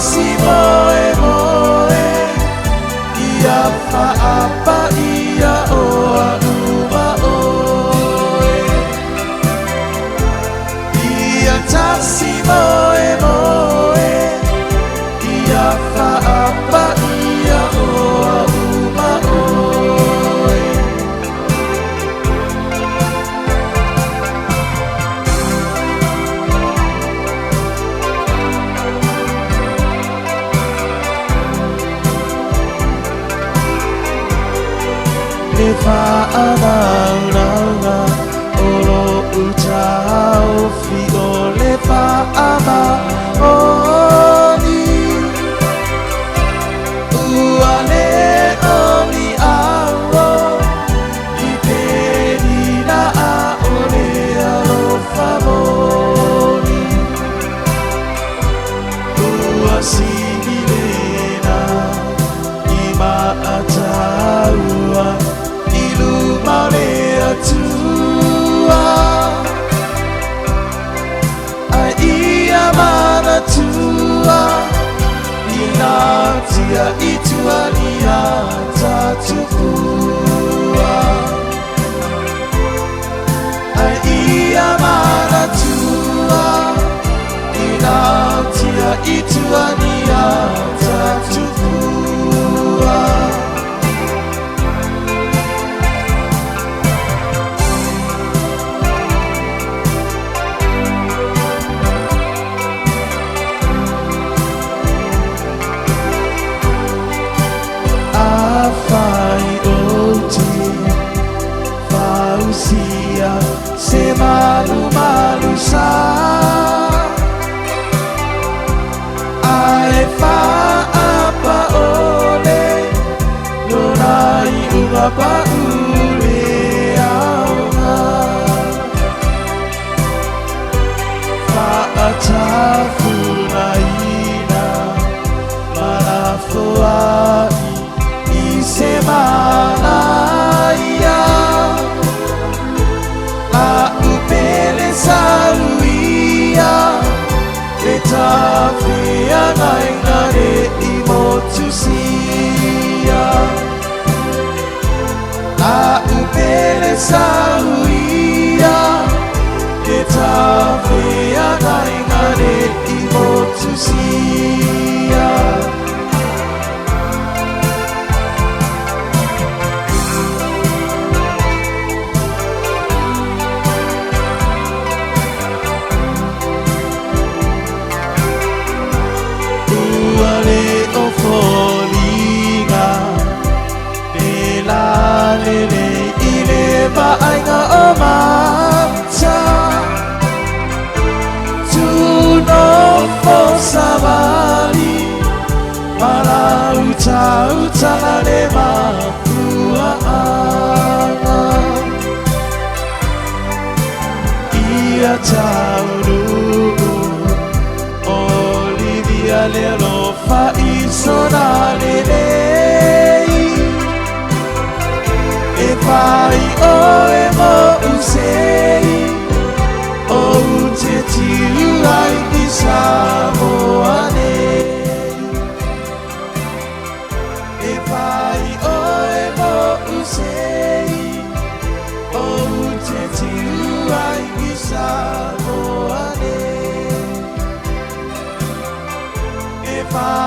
si moe moe ia apa ia oa uma oe ia tasi moe moe ia apa ia oa uma oe e whaanaunga olo utau whio le whaama oni ua le oni auro i perina a ole alo favori ua sigilena i maataua Male atua ai ia mana tua ina tia itua nia tatukua ai ia mana tua ina tia itua nia tatukua se malu-malu sa ai fa apa ole lonai unga pa ule aunga fa atafu naina malafoai i se malaya Saluia le tawhia ngai ngare i motusia a upele saluia le tawhia ngai ngare i motusia ai ngā o mata tu no fo savali mala uta uta le mapua anga ia tauru Olivia le lo fa isona le Pai oe mo usei o te tiu ai ki Samoane e pai oe mo usei o te tiu ai ki Samoane e pai